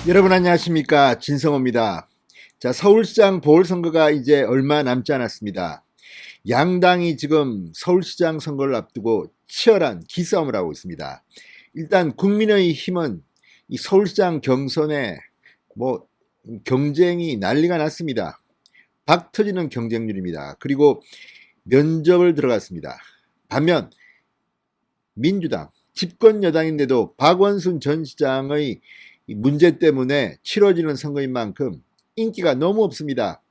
여러분 안녕하십니까, 진성호입니다. 자, 서울시장 보궐선거가 이제 얼마 남지 않았습니다. 양당이 지금 서울시장 선거를 앞두고 치열한 기싸움을 하고 있습니다. 일단 국민의힘은 이 서울시장 경선에 뭐 경쟁이 난리가 났습니다. 박 터지는 경쟁률입니다. 그리고 면접을 들어갔습니다. 반면 민주당 집권 여당인데도 박원순 전 시장의 문제 때문에 치러지는 선거인 만큼 인기가 너무 없습니다.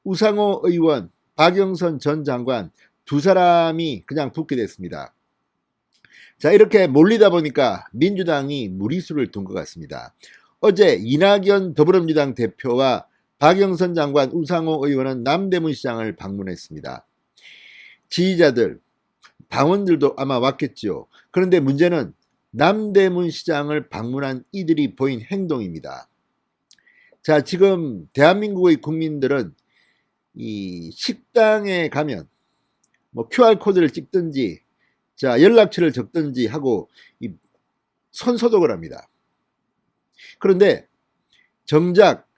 우상호 의원, 박영선 전 장관 두 사람이 그냥 붙게 됐습니다. 자, 이렇게 몰리다 보니까 민주당이 무리수를 둔 것 같습니다. 어제 이낙연 더불어민주당 대표와 박영선 장관, 우상호 의원은 남대문 시장을 방문했습니다. 지지자들, 당원들도 아마 왔겠지요. 그런데 문제는 남대문 시장을 방문한 이들이 보인 행동입니다. 자, 지금 대한민국의 국민들은 이 식당에 가면 뭐 QR코드를 찍든지 자, 연락처를 적든지 하고 이 손소독을 합니다. 그런데 정작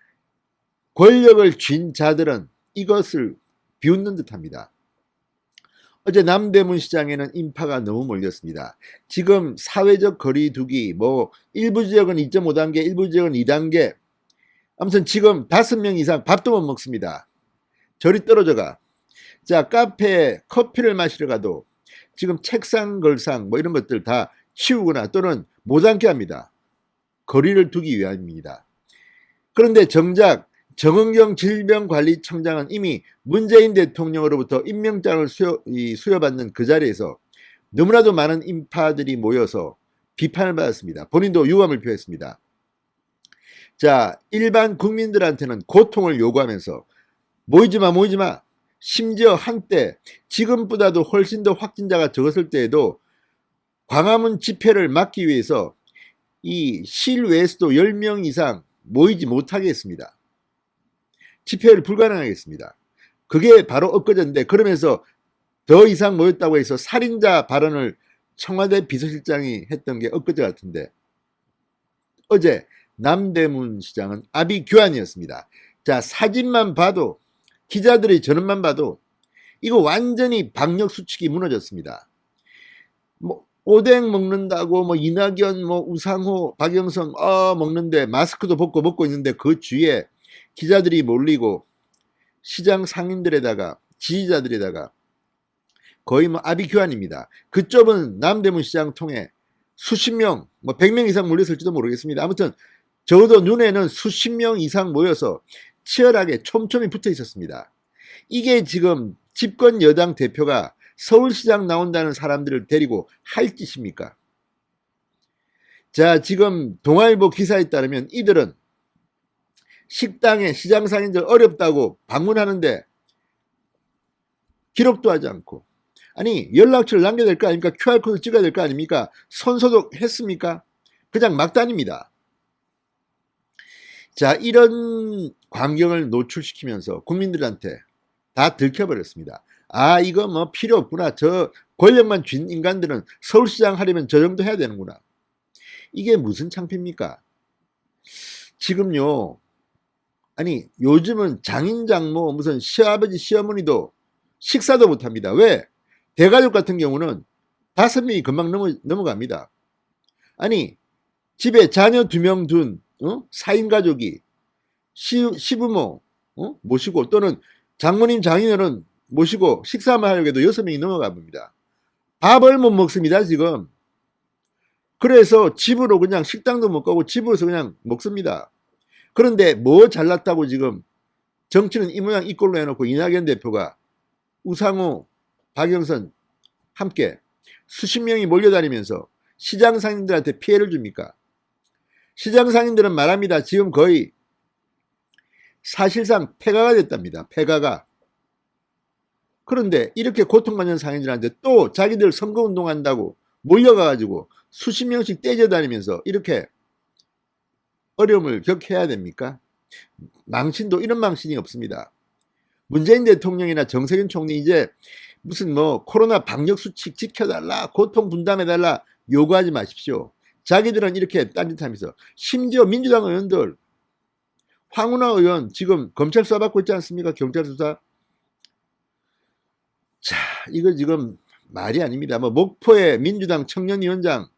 권력을 쥔 자들은 이것을 비웃는 듯합니다. 어제 남대문 시장에는 인파가 너무 몰렸습니다. 지금 사회적 거리두기 뭐 일부 지역은 2.5단계, 일부 지역은 2단계. 아무튼 지금 5명 이상 밥도 못 먹습니다. 저리 떨어져가. 자, 카페에 커피를 마시러 가도 지금 책상 걸상 뭐 이런 것들 다 치우거나 또는 못 앉게 합니다. 거리를 두기 위함입니다. 그런데 정작 정은경 질병관리청장은 이미 문재인 대통령으로부터 임명장을 수여받는 그 자리에서 너무나도 많은 인파들이 모여서 비판을 받았습니다. 본인도 유감을 표했습니다. 자, 일반 국민들한테는 고통을 요구하면서 모이지 마. 심지어 한때 지금보다도 훨씬 더 확진자가 적었을 때에도 광화문 집회를 막기 위해서 이 실외에서도 10명 이상 모이지 못하게 했습니다. 집회를 불가능하겠습니다. 그게 바로 엊그제인데 그러면서 더 이상 모였다고 해서 살인자 발언을 청와대 비서실장이 했던 게 엊그제 같은데 어제 남대문 시장은 아비규환이었습니다. 자, 사진만 봐도 기자들의 전원만 봐도 이거 완전히 방역 수칙이 무너졌습니다. 뭐 오뎅 먹는다고 뭐 이낙연 뭐 우상호 박영선 먹는데 마스크도 벗고 먹고 있는데 그 주위에 기자들이 몰리고 시장 상인들에다가 지지자들에다가 거의 뭐 아비규환입니다. 그 좁은 남대문 시장 통해 수십 명, 뭐 100명 이상 몰렸을지도 모르겠습니다. 아무튼 적어도 눈에는 수십 명 이상 모여서 치열하게 촘촘히 붙어 있었습니다. 이게 지금 집권 여당 대표가 서울시장 나온다는 사람들을 데리고 할 짓입니까? 자, 지금 동아일보 기사에 따르면 이들은 식당에 시장 상인들 어렵다고 방문하는데 기록도 하지 않고 아니 연락처를 남겨야 될 거 아닙니까? QR코드 찍어야 될 거 아닙니까? 손소독 했습니까? 그냥 막 다닙니다. 자, 이런 광경을 노출시키면서 국민들한테 다 들켜버렸습니다. 아, 이거 뭐 필요 없구나. 저 권력만 쥔 인간들은 서울시장 하려면 저 정도 해야 되는구나. 이게 무슨 창피입니까? 지금요, 아니 요즘은 장인 장모 무슨 시아버지 시어머니도 식사도 못합니다. 왜? 대가족 같은 경우는 5명이 금방 넘어갑니다. 아니 집에 자녀 2명 둔 4인 가족이 시부모 모시고 또는 장모님 장인어른 모시고 식사만 하려고 해도 6명이 넘어가 봅니다. 밥을 못 먹습니다 지금. 그래서 집으로 그냥 식당도 못 가고 집으로서 그냥 먹습니다. 그런데 뭐 잘났다고 지금 정치는 이 모양 이 꼴로 해놓고 이낙연 대표가 우상호, 박영선 함께 수십 명이 몰려다니면서 시장 상인들한테 피해를 줍니까? 시장 상인들은 말합니다. 지금 거의 사실상 폐가가 됐답니다. 폐가가. 그런데 이렇게 고통받는 상인들한테 또 자기들 선거운동한다고 몰려가가지고 수십 명씩 떼져다니면서 이렇게 어려움을 겪어야 됩니까? 망신도 이런 망신이 없습니다. 문재인 대통령이나 정세균 총리 이제 무슨 뭐 코로나 방역 수칙 지켜달라, 고통 분담해달라 요구하지 마십시오. 자기들은 이렇게 딴짓하면서 심지어 민주당 의원들 황운하 의원 지금 검찰 수사받고 있지 않습니까? 경찰 수사. 자, 이거 지금 말이 아닙니다. 뭐 목포의 민주당 청년위원장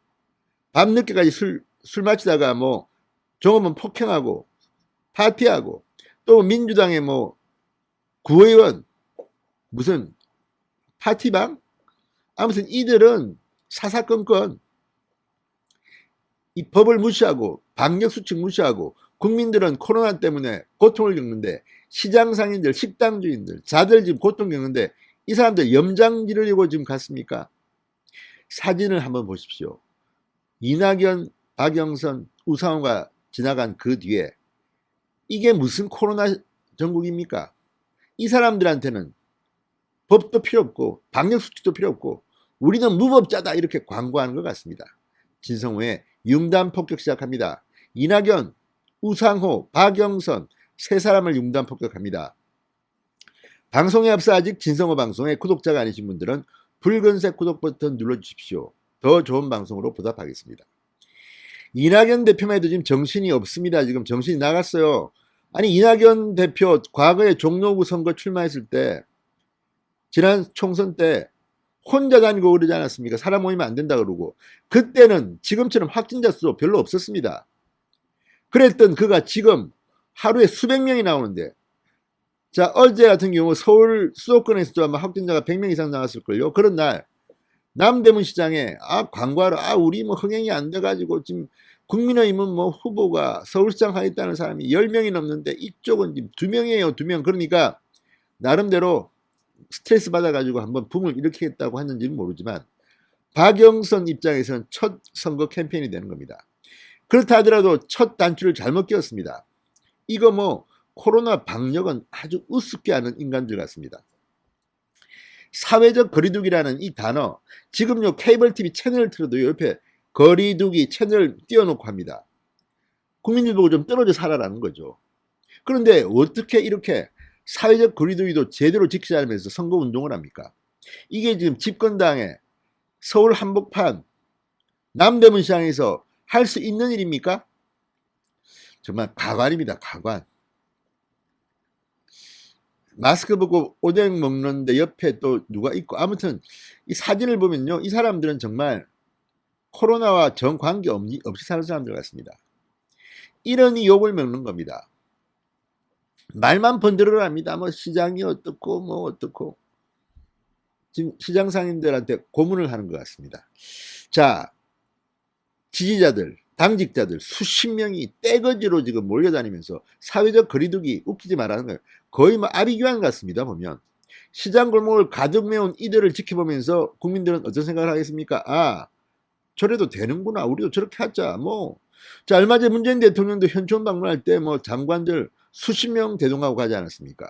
밤늦게까지 술 마시다가 뭐 종업원 폭행하고 파티하고, 또 민주당의 뭐 구의원 무슨 파티방, 아무튼 이들은 사사건건 이 법을 무시하고 방역수칙 무시하고, 국민들은 코로나 때문에 고통을 겪는데, 시장 상인들, 식당 주인들, 자들 지금 고통 겪는데 이 사람들 염장 지르려고 지금 갔습니까? 사진을 한번 보십시오. 이낙연, 박영선, 우상호가 지나간 그 뒤에 이게 무슨 코로나 전국입니까? 이 사람들한테는 법도 필요 없고 방역수칙도 필요 없고 우리는 무법자다 이렇게 광고하는 것 같습니다. 진성호의 융단 폭격 시작합니다. 이낙연, 우상호, 박영선 세 사람을 융단 폭격합니다. 방송에 앞서 아직 진성호 방송의 구독자가 아니신 분들은 붉은색 구독 버튼 눌러주십시오. 더 좋은 방송으로 보답하겠습니다. 이낙연 대표만 해도 지금 정신이 없습니다. 지금 정신이 나갔어요. 아니, 이낙연 대표 과거에 종로구 선거 출마했을 때, 지난 총선 때 혼자 다니고 그러지 않았습니까? 사람 모이면 안 된다 그러고. 그때는 지금처럼 확진자 수 별로 없었습니다. 그랬던 그가 지금 하루에 수백 명이 나오는데, 자, 어제 같은 경우 서울 수도권에서도 아마 확진자가 100명 이상 나왔을걸요. 그런 날 남대문 시장에 광고하러 우리 뭐 흥행이 안 돼가지고 지금 국민의힘은 뭐 후보가 서울시장 하겠다는 사람이 10명이 넘는데 이쪽은 지금 2명이에요. 2명. 그러니까 나름대로 스트레스 받아가지고 한번 붐을 일으키겠다고 했는지는 모르지만, 박영선 입장에서는 첫 선거 캠페인이 되는 겁니다. 그렇다 하더라도 첫 단추를 잘못 끼웠습니다. 이거 뭐 코로나 방역은 아주 우습게 하는 인간들 같습니다. 사회적 거리두기라는 이 단어, 지금요 케이블 TV 채널을 틀어도 옆에 거리두기 채널 띄워놓고 합니다. 국민들 보고 좀 떨어져 살아라는 거죠. 그런데 어떻게 이렇게 사회적 거리두기도 제대로 지키지 않으면서 선거운동을 합니까? 이게 지금 집권당의 서울 한복판 남대문 시장에서 할 수 있는 일입니까? 정말 가관입니다. 가관. 마스크 벗고 오뎅 먹는데 옆에 또 누가 있고, 아무튼 이 사진을 보면요, 이 사람들은 정말 코로나와 정 관계 없이 사는 사람들 같습니다. 이러니 욕을 먹는 겁니다. 말만 번들어를 합니다. 뭐 시장이 어떻고 뭐 어떻고. 지금 시장 상인들한테 고문을 하는 것 같습니다. 자, 지지자들, 당직자들 수십 명이 떼거지로 지금 몰려다니면서 사회적 거리두기 웃기지 말라는 거예요. 거의 뭐 아비규환 같습니다. 보면 시장 골목을 가득 메운 이들을 지켜보면서 국민들은 어떤 생각을 하겠습니까? 저래도 되는구나. 우리도 저렇게 하자. 뭐, 자, 얼마 전 문재인 대통령도 현촌 방문할 때 뭐 장관들 수십 명 대동하고 가지 않았습니까?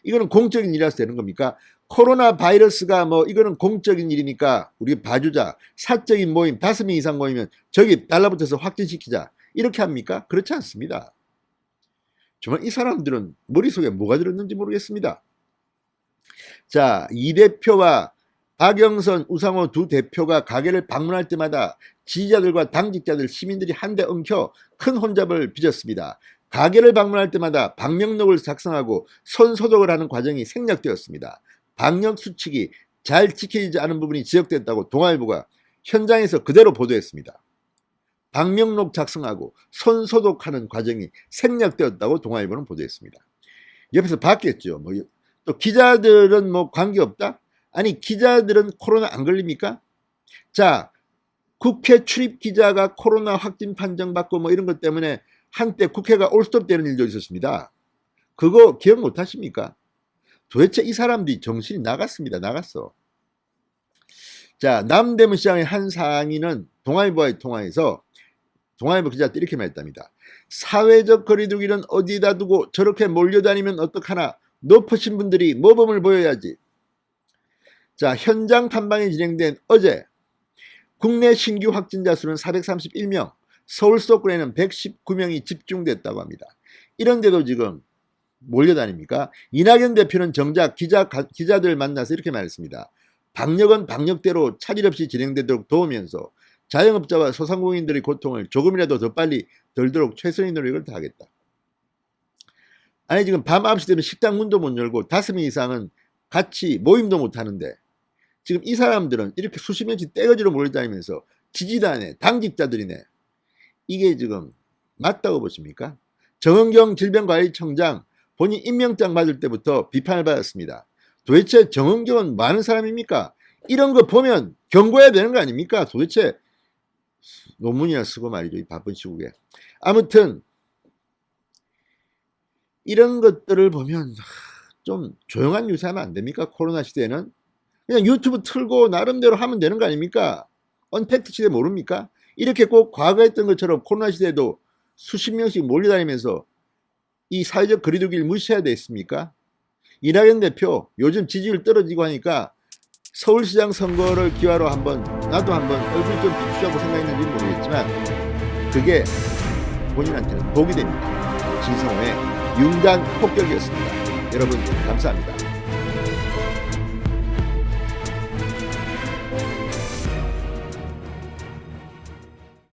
이거는 공적인 일이라서 되는 겁니까? 코로나 바이러스가 뭐 이거는 공적인 일이니까 우리 봐주자. 사적인 모임 5명 이상 모이면 저기 달라붙어서 확진시키자. 이렇게 합니까? 그렇지 않습니다. 정말 이 사람들은 머릿속에 뭐가 들었는지 모르겠습니다. 자, 이 대표와 박영선, 우상호 두 대표가 가게를 방문할 때마다 지지자들과 당직자들, 시민들이 한데 엉켜 큰 혼잡을 빚었습니다. 가게를 방문할 때마다 방역록을 작성하고 손소독을 하는 과정이 생략되었습니다. 방역수칙이 잘 지켜지지 않은 부분이 지적됐다고 동아일보가 현장에서 그대로 보도했습니다. 방역록 작성하고 손소독하는 과정이 생략되었다고 동아일보는 보도했습니다. 옆에서 봤겠죠. 뭐 또 기자들은 뭐 관계없다? 아니, 기자들은 코로나 안 걸립니까? 자, 국회 출입 기자가 코로나 확진 판정받고 뭐 이런 것 때문에 한때 국회가 올스톱되는 일도 있었습니다. 그거 기억 못 하십니까? 도대체 이 사람들이 정신이 나갔습니다. 나갔어. 자, 남대문 시장의 한 상인은 동아일보와의 통화에서 동아일보 기자한테 이렇게 말했답니다. 사회적 거리두기는 어디다 두고 저렇게 몰려다니면 어떡하나. 높으신 분들이 모범을 보여야지. 자, 현장 탐방이 진행된 어제 국내 신규 확진자 수는 431명, 서울 수도권에는 119명이 집중됐다고 합니다. 이런데도 지금 몰려다닙니까? 이낙연 대표는 정작 기자들 만나서 이렇게 말했습니다. 방역은 방역대로 차질 없이 진행되도록 도우면서 자영업자와 소상공인들의 고통을 조금이라도 더 빨리 덜도록 최선의 노력을 다하겠다. 아니 지금 밤 9시 되면 식당 문도 못 열고 5명 이상은 같이 모임도 못 하는데 지금 이 사람들은 이렇게 수십 명씩 떼거지로 몰려다니면서 지지단에 당직자들이네. 이게 지금 맞다고 보십니까? 정은경 질병관리청장 본인 임명장 받을 때부터 비판을 받았습니다. 도대체 정은경은 많은 사람입니까? 이런 거 보면 경고해야 되는 거 아닙니까? 도대체 논문이나 쓰고 말이죠. 이 바쁜 시국에. 아무튼 이런 것들을 보면 좀 조용한 유세하면 안 됩니까? 코로나 시대에는. 그냥 유튜브 틀고 나름대로 하면 되는 거 아닙니까? 언팩트 시대 모릅니까? 이렇게 꼭 과거에 했던 것처럼 코로나 시대에도 수십 명씩 몰려다니면서 이 사회적 거리두기를 무시해야 되겠습니까? 이낙연 대표 요즘 지지율 떨어지고 하니까 서울시장 선거를 기화로 나도 한번 얼굴 좀 비추자고 생각했는지 모르겠지만 그게 본인한테는 복이 됩니다. 진성호의 융단 폭격이었습니다. 여러분 감사합니다.